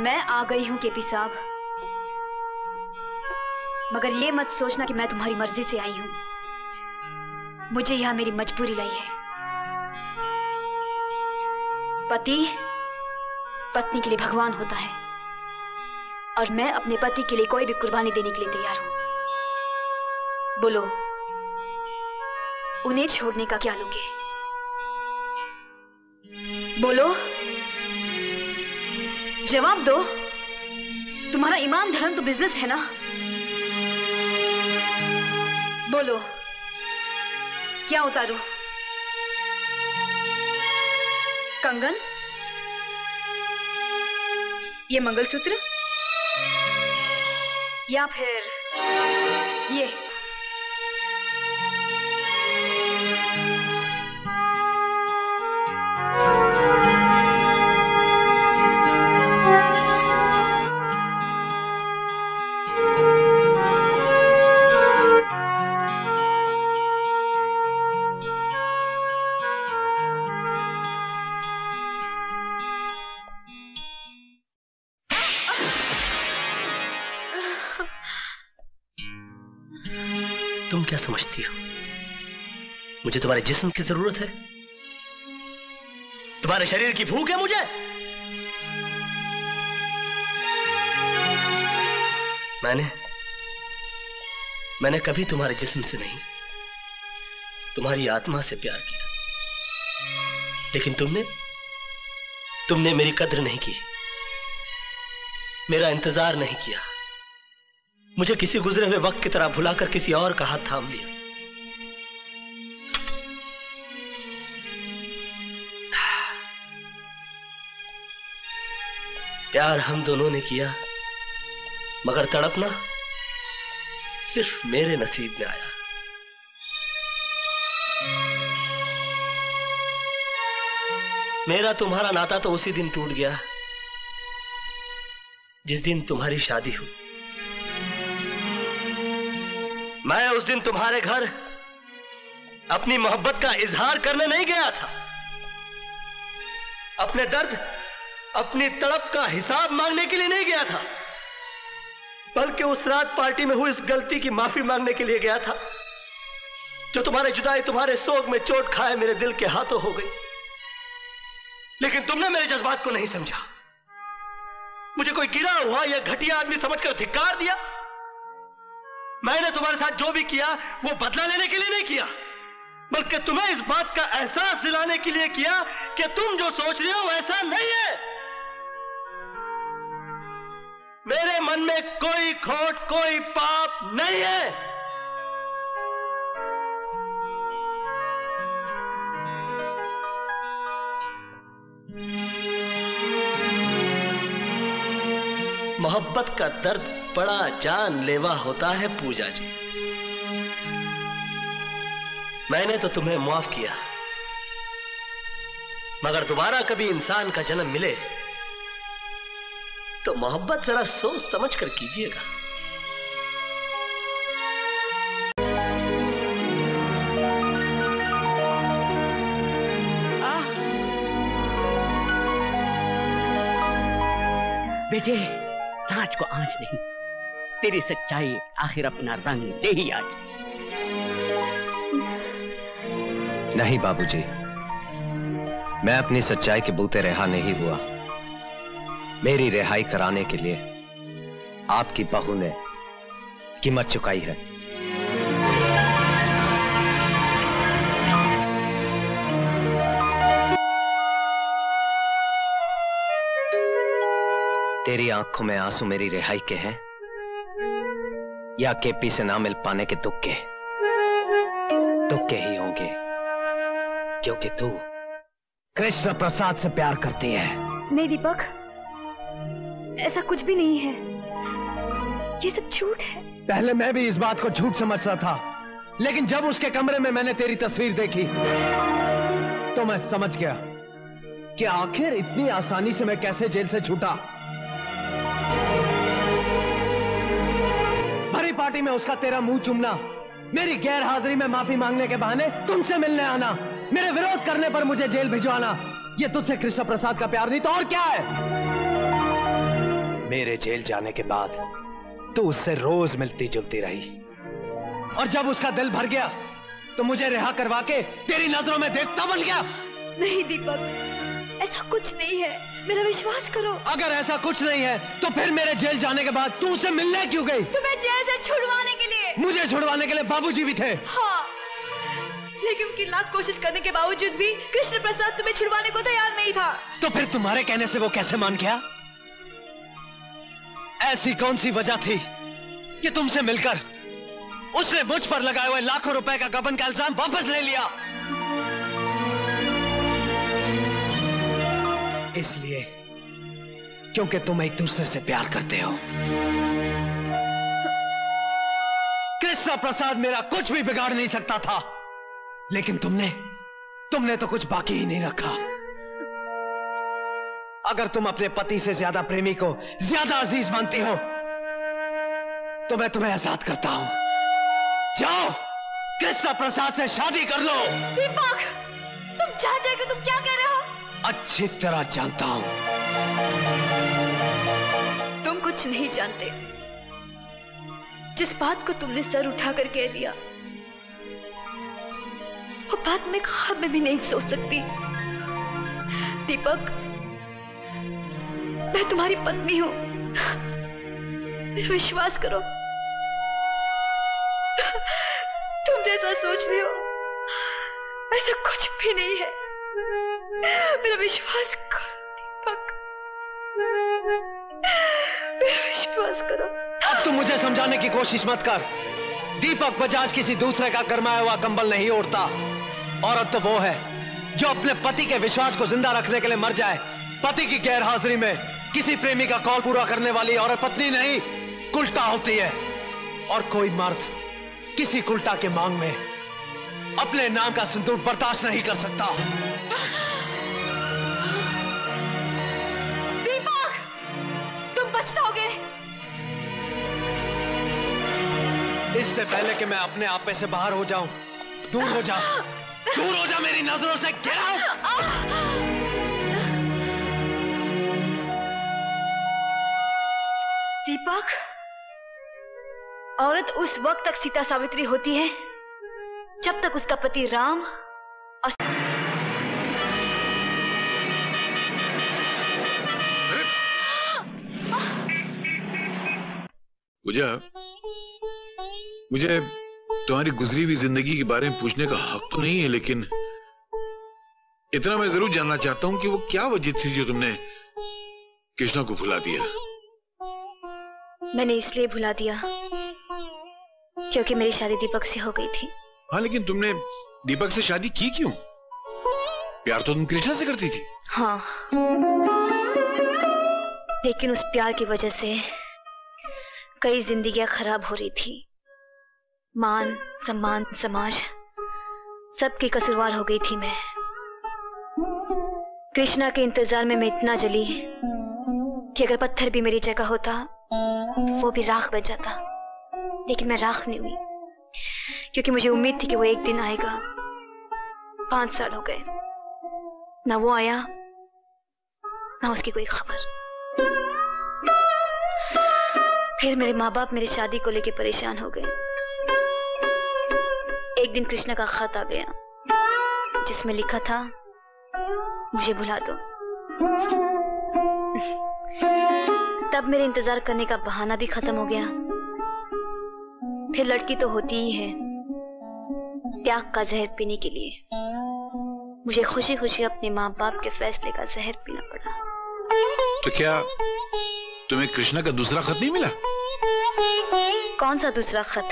मैं आ गई हूं केपी साहब, मगर ये मत सोचना कि मैं तुम्हारी मर्जी से आई हूं। मुझे यहां मेरी मजबूरी लाई है। पति पत्नी के लिए भगवान होता है और मैं अपने पति के लिए कोई भी कुर्बानी देने के लिए तैयार हूं। बोलो, उन्हें छोड़ने का क्या लोगे? बोलो, जवाब दो। तुम्हारा ईमान धर्म तो बिजनेस है ना? बोलो, क्या उतारूं? कंगन, ये मंगलसूत्र, या फिर ये? तुम क्या समझती हो मुझे तुम्हारे जिस्म की जरूरत है? तुम्हारे शरीर की भूख है मुझे? मैंने कभी तुम्हारे जिस्म से नहीं, तुम्हारी आत्मा से प्यार किया। लेकिन तुमने मेरी कद्र नहीं की, मेरा इंतजार नहीं किया। मुझे किसी गुजरे हुए वक्त की तरह भुलाकर किसी और का हाथ थाम लिया। प्यार हम दोनों ने किया, मगर तड़पना सिर्फ मेरे नसीब में आया। मेरा तुम्हारा नाता तो उसी दिन टूट गया जिस दिन तुम्हारी शादी हुई। मैं उस दिन तुम्हारे घर अपनी मोहब्बत का इजहार करने नहीं गया था, अपने दर्द, अपनी तड़प का हिसाब मांगने के लिए नहीं गया था, बल्कि उस रात पार्टी में हुई इस गलती की माफी मांगने के लिए गया था जो तुम्हारे जुदाई, तुम्हारे सोग में चोट खाए मेरे दिल के हाथों हो गई। लेकिन तुमने मेरे जज्बात को नहीं समझा, मुझे कोई गिरा हुआ या घटिया आदमी समझकर धिक्कार दिया। मैंने तुम्हारे साथ जो भी किया वो बदला लेने के लिए नहीं किया, बल्कि तुम्हें इस बात का एहसास दिलाने के लिए किया कि तुम जो सोच रहे हो वैसा नहीं है। मेरे मन में कोई खोट, कोई पाप नहीं है। मोहब्बत का दर्द बड़ा जानलेवा होता है पूजा जी। मैंने तो तुम्हें माफ किया, मगर दोबारा कभी इंसान का जन्म मिले तो मोहब्बत जरा सोच समझ कर कीजिएगा। बेटे, आँच को आँच नहीं, तेरी सच्चाई आखिर अपना रंग ले ही आई। नहीं बाबूजी, मैं अपनी सच्चाई के बूते रिहा नहीं हुआ। मेरी रिहाई कराने के लिए आपकी बहू ने कीमत चुकाई है। तेरी आंखों में आंसू मेरी रिहाई के हैं या केपी से ना मिल पाने के दुख के? दुख के ही होंगे, क्योंकि तू कृष्ण प्रसाद से प्यार करती है। नहीं दीपक, ऐसा कुछ भी नहीं है, ये सब झूठ है। पहले मैं भी इस बात को झूठ समझता था, लेकिन जब उसके कमरे में मैंने तेरी तस्वीर देखी तो मैं समझ गया कि आखिर इतनी आसानी से मैं कैसे जेल से छूटा। भरी पार्टी में उसका तेरा मुंह चूमना, मेरी गैर हाजिरी में माफी मांगने के बहाने तुमसे मिलने आना, मेरे विरोध करने पर मुझे जेल भिजवाना, ये तुझसे कृष्ण प्रसाद का प्यार नहीं तो और क्या है? मेरे जेल जाने के बाद तू उससे रोज मिलती जुलती रही, और जब उसका दिल भर गया तो मुझे रिहा करवा के तेरी नजरों में देवता बन गया। नहीं दीपक, ऐसा कुछ नहीं है, मेरा विश्वास करो। अगर ऐसा कुछ नहीं है तो फिर मेरे जेल जाने के बाद तू उससे मिलने क्यों गई? तुम्हें जेल से छुड़वाने के लिए। मुझे छुड़वाने के लिए बाबूजी भी थे। हाँ, लेकिन उनकी लाख कोशिश करने के बावजूद भी कृष्ण प्रसाद तुम्हें छुड़वाने को तैयार नहीं था। तो फिर तुम्हारे कहने से वो कैसे मान गया? ऐसी कौन सी वजह थी कि तुमसे मिलकर उसने मुझ पर लगाए हुए लाखों रुपए का गबन का इल्जाम वापस ले लिया? इसलिए क्योंकि तुम एक दूसरे से प्यार करते हो। कृष्ण प्रसाद मेरा कुछ भी बिगाड़ नहीं सकता था, लेकिन तुमने तो कुछ बाकी ही नहीं रखा। अगर तुम अपने पति से ज्यादा प्रेमी को ज्यादा अजीज मानती हो तो मैं तुम्हें आजाद करता हूं। जाओ, कृष्ण प्रसाद से शादी कर लो। दीपक, तुम जानते हो कि तुम क्या कह रहे हो? अच्छी तरह जानता हूं। तुम कुछ नहीं जानते। जिस बात को तुमने सर उठाकर कह दिया, वो बात मैं ख्वाब में भी नहीं सोच सकती। दीपक, मैं तुम्हारी पत्नी हूं, मेरा विश्वास करो। तुम जैसा सोच रहे हो ऐसा कुछ भी नहीं है, मेरा विश्वास करो दीपक, मेरा विश्वास करो। अब तुम मुझे समझाने की कोशिश मत कर। दीपक बजाज किसी दूसरे का गरमाया हुआ कंबल नहीं ओढ़ता। औरत तो वो है जो अपने पति के विश्वास को जिंदा रखने के लिए मर जाए। पति की गैर हाजिरी में किसी प्रेमी का कॉल पूरा करने वाली औरत पत्नी नहीं, कुल्टा होती है। और कोई मर्द किसी कुल्टा के मांग में अपने नाम का सिंदूर बर्दाश्त नहीं कर सकता। दीपक, तुम बचाओगे। इससे पहले कि मैं अपने आप में से बाहर हो जाऊं, दूर हो जा, दूर हो जा मेरी नजरों से। Get out. दीपक, औरत उस वक्त तक सीता सावित्री होती है जब तक उसका पति राम और मुझे तुम्हारी गुजरी हुई जिंदगी के बारे में पूछने का हक तो नहीं है, लेकिन इतना मैं जरूर जानना चाहता हूं कि वो क्या वजह थी जो तुमने कृष्णा को भुला दिया। मैंने इसलिए भुला दिया क्योंकि मेरी शादी दीपक से हो गई थी। हाँ, लेकिन तुमने दीपक से शादी की क्यों? प्यार तो तुम कृष्णा से करती थी। हाँ, लेकिन उस प्यार की वजह से कई जिंदगियां खराब हो रही थी। मान सम्मान समाज सबकी कसूरवार हो गई थी मैं। कृष्णा के इंतजार में मैं इतना जली कि अगर पत्थर भी मेरी जगह होता वो भी राख बन जाता, लेकिन मैं राख नहीं हुई क्योंकि मुझे उम्मीद थी कि वो एक दिन आएगा। 5 साल हो गए, ना वो आया ना उसकी कोई खबर। फिर मेरे माँ बाप मेरी शादी को लेकर परेशान हो गए। एक दिन कृष्णा का खत आ गया जिसमें लिखा था मुझे भुला दो। तब मेरे इंतजार करने का बहाना भी खत्म हो गया। फिर लड़की तो होती ही है त्याग का जहर पीने के लिए। मुझे खुशी खुशी अपने माँ बाप के फैसले का जहर पीना पड़ा। तो क्या तुम्हें कृष्णा का दूसरा खत नहीं मिला? कौन सा दूसरा खत?